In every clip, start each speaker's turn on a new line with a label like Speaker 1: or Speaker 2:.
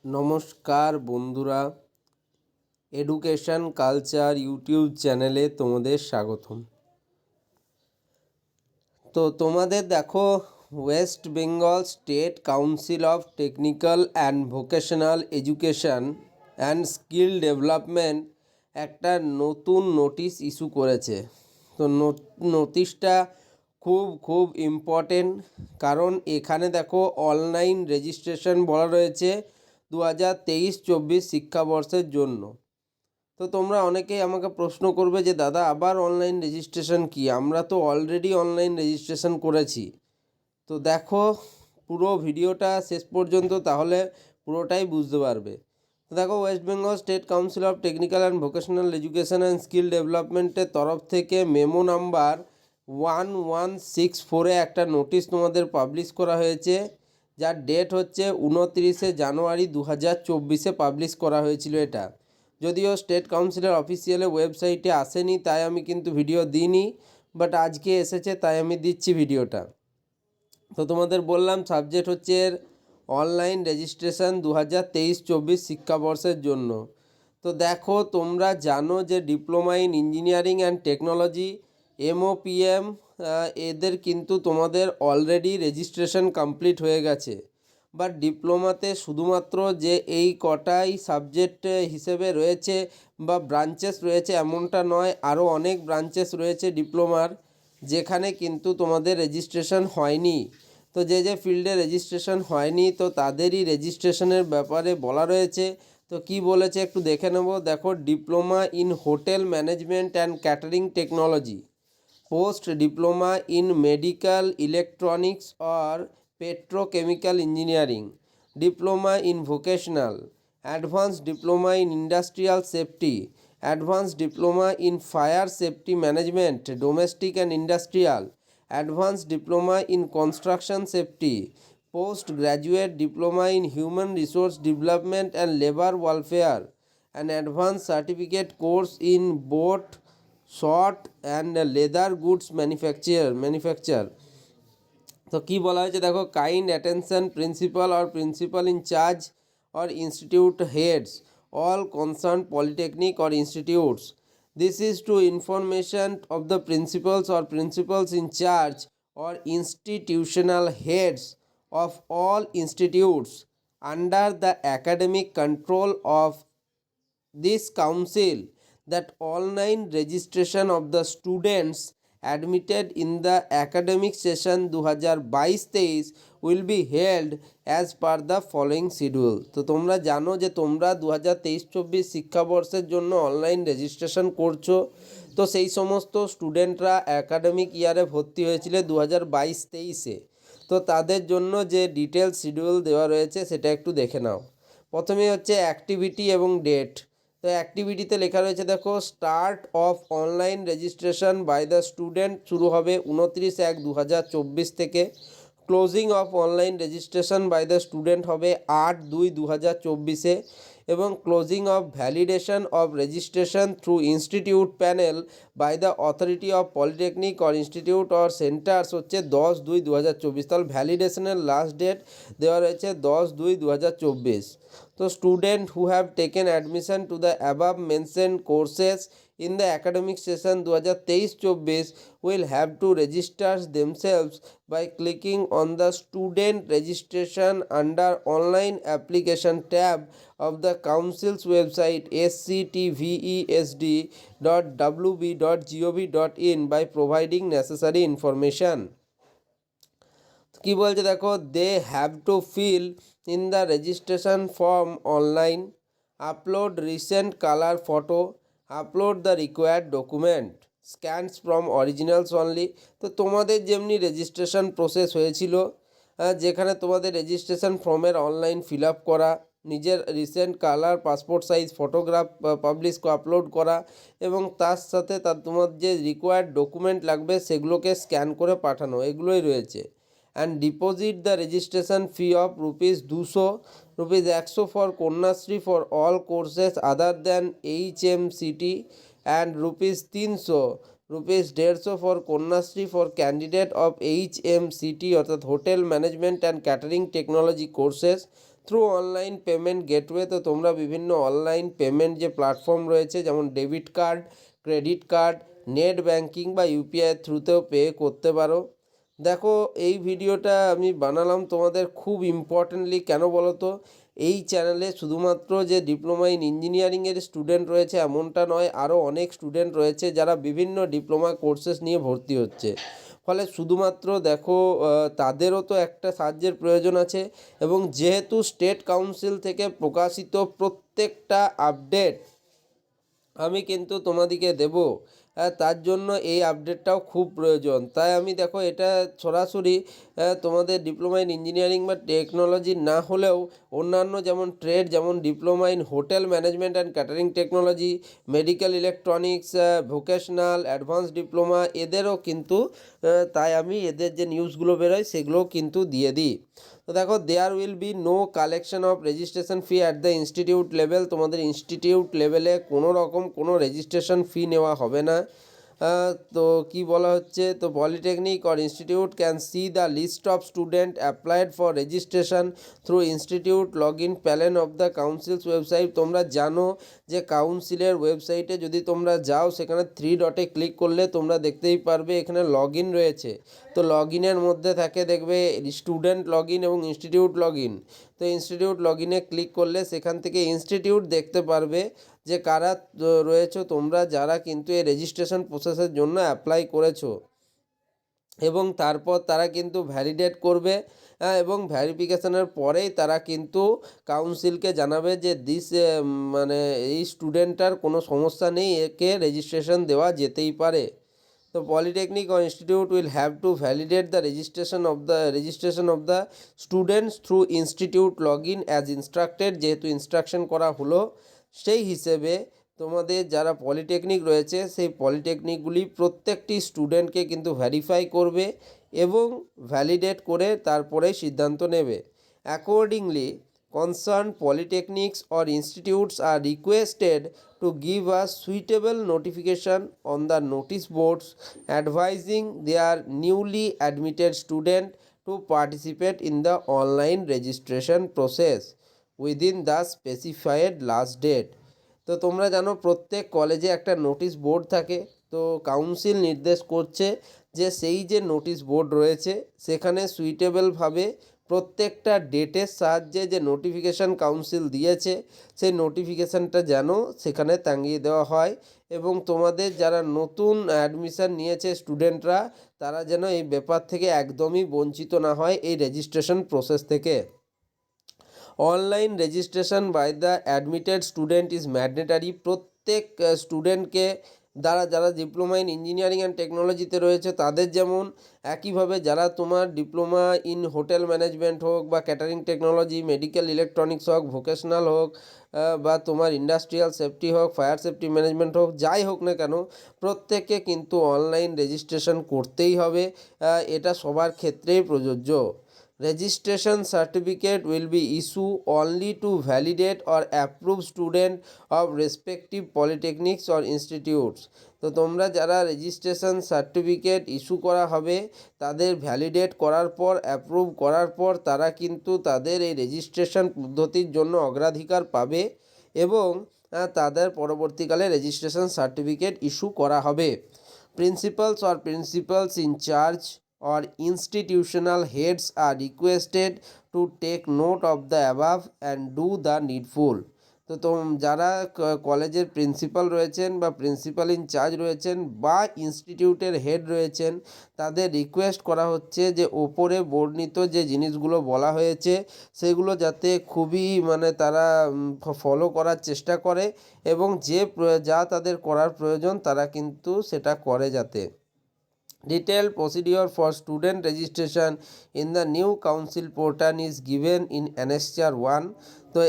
Speaker 1: নমস্কার বন্ধুরা, education culture YouTube চ্যানেলে তোমাদের স্বাগতম। তো তোমাদের দেখো, West Bengal state council of technical and vocational education and skill development একটা নতুন নোটিশ ইস্যু করেছে। তো নোটিশটা খুব ইম্পর্টেন্ট, কারণ এখানে দেখো অনলাইন রেজিস্ট্রেশন বলা রয়েছে 2023-24 শিক্ষাবর্ষের জন্য। তো তোমরা অনেকেই আমাকে প্রশ্ন করবে যে দাদা আবার অনলাইন রেজিস্ট্রেশন কি? আমরা তো অলরেডি অনলাইন রেজিস্ট্রেশন করেছি। তো দেখো পুরো ভিডিওটা শেষ পর্যন্ত, তাহলে পুরোটাই বুঝতে পারবে। তো দেখো, West Bengal state council of technical and vocational education and skill ডেভেলপমেন্টের তরফ থেকে মেমো নাম্বার 1164-এ একটা নোটিশ তোমাদের পাবলিশ করা হয়েছে, যার ডেট হচ্ছে 29শে জানুয়ারি 2024-এ পাবলিশ করা হয়েছিল। এটা যদিও স্টেট কাউন্সিলের অফিসিয়ালে ওয়েবসাইটে আসেনি, তাই আমি কিন্তু ভিডিও দিইনি, বাট আজকে এসেছে তাই আমি দিচ্ছি ভিডিওটা। তো তোমাদের বললাম সাবজেক্ট হচ্ছে অনলাইন রেজিস্ট্রেশন 2023-24 শিক্ষাবর্ষের জন্য। তো দেখো, তোমরা জানো যে diploma in engineering and technology MOPM এদের কিন্তু তোমাদের অলরেডি রেজিস্ট্রেশন কমপ্লিট হয়ে গেছে। বাট ডিপ্লোমাতে শুধুমাত্র যে এই কটাই সাবজেক্ট হিসেবে রয়েছে বা ব্রাঞ্চেস রয়েছে এমনটা নয়, আরও অনেক ব্রাঞ্চেস রয়েছে ডিপ্লোমার যেখানে কিন্তু তোমাদের রেজিস্ট্রেশন হয়নি। তো যে যে ফিল্ডে রেজিস্ট্রেশন হয়নি, তো তাদেরই রেজিস্ট্রেশনের ব্যাপারে বলা রয়েছে। তো কি বলেছে একটু দেখে নেব। দেখো, diploma in hotel management and catering technology, post diploma in medical electronics or petrochemical engineering, diploma in vocational, advanced diploma in industrial safety, advanced diploma in fire safety management domestic and industrial, advanced diploma in construction safety, postgraduate diploma in human resource development and labor welfare, an advanced certificate course in boat short and leather goods manufacture. তো কী বলা হয়েছে দেখো, kind attention principal or principal in charge or institute heads all concerned polytechnic or institutes. This is to information of the principals or principals in charge or institutional heads of all institutes under the academic control of this council that online registration of the students admitted in the academic session 2022-23 will be held as per the following schedule. তো তোমরা জানো যে তোমরা 2023-24 শিক্ষাবর্ষের জন্য online registration করছো। তো সেই সমস্ত স্টুডেন্টরা অ্যাকাডেমিক ইয়ারে ভর্তি হয়েছিল 2022-23-এ। তো তাদের জন্য যে ডিটেলস শিডিউল দেওয়া রয়েছে সেটা একটু দেখে নাও। প্রথমে হচ্ছে অ্যাক্টিভিটি এবং ডেট। তো অ্যাক্টিভিটিতে লেখা রয়েছে দেখো, start of online registration by the student শুরু হবে 29/1/2024 থেকে। Closing of online registration by the student হবে 8/2/2024-এ। এবং closing of validation of registration through institute panel by the authority of polytechnic or institute or centres হচ্ছে 10/2/2024। তাহলে ভ্যালিডেশনের last date দেওয়া রয়েছে 10/2/2024। তো student who have taken admission to the above mention courses in the academic session 2023-24 will have to register themselves by clicking on the student registration under online application tab of the council's website sctvesd.wb.gov.in by providing necessary information. কি বলছে দেখো, they have to fill in the registration form online, upload recent colour photo, upload the required document, scans from originals only. তো তোমাদের যেমনি registration process হয়েছিল, যেখানে তোমাদের registration ফর্মের অনলাইন ফিল আপ করা, নিজের recent colour passport size photograph publish upload করা, এবং তার সাথে তোমার যে রিকোয়ার্ড ডকুমেন্ট লাগবে সেগুলোকে স্ক্যান করে পাঠানো, এগুলোই রয়েছে। and deposit the registration fee of ₹200, ₹100 for Konyastree for all courses other than HMCT, and ₹300, ₹150 for Konyastree for candidate of HMCT অর্থাৎ hotel management and catering technology courses. Through online payment gateway. তো তোমরা বিভিন্ন online payment যে platform রয়েছে যেমন debit card, credit card, net banking বা UPI থ্রুতেও pay করতে পারো। দেখো এই ভিডিওটা আমি বানালাম তোমাদের খুব ইম্পর্টেন্টলি, কেন বলো তো? এই চ্যানেলে শুধুমাত্র যে ডিপ্লোমা ইন ইঞ্জিনিয়ারিংয়ের স্টুডেন্ট রয়েছে এমনটা নয়, আরও অনেক স্টুডেন্ট রয়েছে যারা বিভিন্ন ডিপ্লোমা কোর্সেস নিয়ে ভর্তি হচ্ছে। ফলে শুধুমাত্র দেখো তাদেরও তো একটা সাহায্যের প্রয়োজন আছে, এবং যেহেতু স্টেট কাউন্সিল থেকে প্রকাশিত প্রত্যেকটা আপডেট আমি কিন্তু তোমাদিকে দেব, তার জন্য এই আপডেটটাও খুব প্রয়োজন। তাই আমি দেখো এটা সরাসরি তোমাদের ডিপ্লোমা ইন ইঞ্জিনিয়ারিং বা টেকনোলজি না হলেও অন্যান্য যেমন ট্রেড, যেমন diploma in hotel management and catering technology, medical electronics, vocational, advance diploma, এদেরও কিন্তু তাই আমি এদের যে নিউজগুলো বেরোয় সেগুলোও কিন্তু দিয়ে দিই। তো দেখো there will be no collection of registration fee at the institute level. তোমাদের ইনস্টিটিউট লেভেলে কোনো রকম কোনো রেজিস্ট্রেশন ফি নেওয়া হবে না। তো কি বলা হচ্ছে, তো polytechnic or institute can see the list of student applied for registration through institute log in panel of the council's website. তোমরা জানো যে কাউন্সিলের ওয়েবসাইটে যদি তোমরা যাও সেখানে 3 ডটে ক্লিক করলে তোমরা দেখতেই পারবে এখানে লগ ইন রয়েছে। তো লগ ইনের মধ্যে থাকে দেখবে স্টুডেন্ট লগ ইন এবং ইনস্টিটিউট লগ ইন। তো ইনস্টিটিউট লগ ইনে ক্লিক করলে সেখান থেকে ইনস্টিটিউট দেখতে পারবে যে কারা রয়েছে তোমরা যারা কিন্তু এই রেজিস্ট্রেশন প্রসেসের জন্য অ্যাপ্লাই করেছো, এবং তারপর তারা কিন্তু ভ্যালিডেট করবে, এবং ভ্যারিফিকেশনের পরেই তারা কিন্তু কাউন্সিলকে জানাবে যে মানে এই স্টুডেন্টটার কোনো সমস্যা নেই, একে রেজিস্ট্রেশন দেওয়া যেতেই পারে। তো polytechnic or institute will have to validate the registration of the students through institute login as instructed। যেহেতু ইনস্ট্রাকশন করা হলো সেই হিসেবে তোমাদের যারা পলিটেকনিক রয়েছে সেই পলিটেকনিকগুলি প্রত্যেকটি স্টুডেন্টকে কিন্তু ভেরিফাই করবে এবং ভ্যালিডেট করে তারপরে সিদ্ধান্ত নেবে। Accordingly concerned polytechnics or institutes are requested to give a suitable notification on the notice boards advising their newly admitted student to participate in the online registration process within the specified last date। তো তোমরা জানো প্রত্যেক কলেজে একটা notice board থাকে। তো council নির্দেশ করছে যে সেই যে নোটিশ বোর্ড রয়েছে সেখানে সুইটেবলভাবে প্রত্যেকটা ডেটের সাহায্যে যে নোটিফিকেশান কাউন্সিল দিয়েছে সেই নোটিফিকেশানটা যেন সেখানে টাঙিয়ে দেওয়া হয়, এবং তোমাদের যারা নতুন অ্যাডমিশান নিয়েছে স্টুডেন্টরা তারা যেন এই ব্যাপার থেকে একদমই বঞ্চিত না হয় এই রেজিস্ট্রেশন প্রসেস থেকে। Online registration by the admitted student is mandatory. প্রত্যেক স্টুডেন্টকে যারা ডিপ্লোমা ইন ইঞ্জিনিয়ারিং অ্যান্ড টেকনোলজিতে রয়েছে তাদের যেমন, একইভাবে যারা তোমার ডিপ্লোমা ইন হোটেল ম্যানেজমেন্ট হোক বা ক্যাটারিং টেকনোলজি, মেডিকেল ইলেকট্রনিক্স হোক, ভোকেশনাল হোক, বা তোমার ইন্ডাস্ট্রিয়াল সেফটি হোক, ফায়ার সেফটি ম্যানেজমেন্ট হোক, যাই হোক না কেন প্রত্যেককে কিন্তু অনলাইন রেজিস্ট্রেশন করতেই হবে। এটা সবার ক্ষেত্রেই প্রযোজ্য। Registration certificate will be issued only to validate or approve student of respective polytechnics or institutes। তো তোমরা যারা রেজিস্ট্রেশন সার্টিফিকেট ইস্যু করা হবে তাদের ভ্যালিডেট করার পর, অ্যাপ্রুভ করার পর তারা কিন্তু তাদের এই রেজিস্ট্রেশন পদ্ধতির জন্য অগ্রাধিকার পাবে, এবং তাদের পরবর্তীকালে রেজিস্ট্রেশন সার্টিফিকেট ইস্যু করা হবে। Principles in charge or institutional heads are requested to take note of the above and do the needful। তো যারা কলেজের প্রিন্সিপাল রয়েছেন বা প্রিন্সিপাল ইনচার্জ রয়েছেন বা ইনস্টিটিউটের হেড রয়েছেন তাদের রিকোয়েস্ট করা হচ্ছে যে ওপরে বর্ণিত যে জিনিসগুলো বলা হয়েছে সেগুলো যাতে খুবই মানে তারা ফলো করার চেষ্টা করে, এবং যা তাদের করার প্রয়োজন তারা কিন্তু সেটা করে যাতে। Detailed procedure for student registration in the new council portal is given in Annexure 1। তো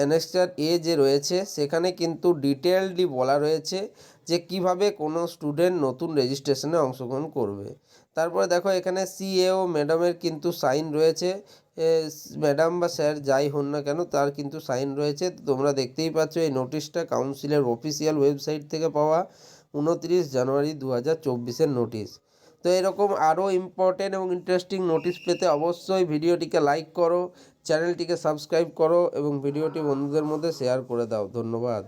Speaker 1: Annexure A যে রয়েছে সেখানে কিন্তু ডিটেলডলি বলা রয়েছে যে কিভাবে কোনো স্টুডেন্ট নতুন রেজিস্ট্রেশনে অংশগ্রহণ করবে। তারপরে দেখো এখানে সিএও ম্যাডামের কিন্তু সাইন রয়েছে, ম্যাডাম বা স্যার যাই হন না কেন তার কিন্তু সাইন রয়েছে। তোমরা দেখতেই পাচ্ছ এই নোটিশটা কাউন্সিলের অফিসিয়াল ওয়েবসাইট থেকে পাওয়া 29 জানুয়ারি 2024 নোটিশ। তো এরকম আরও ইম্পর্টেন্ট এবং ইন্টারেস্টিং নোটিশ পেতে অবশ্যই ভিডিওটিকে লাইক করো, চ্যানেলটিকে সাবস্ক্রাইব করো এবং ভিডিওটি বন্ধুদের মধ্যে শেয়ার করে দাও। ধন্যবাদ।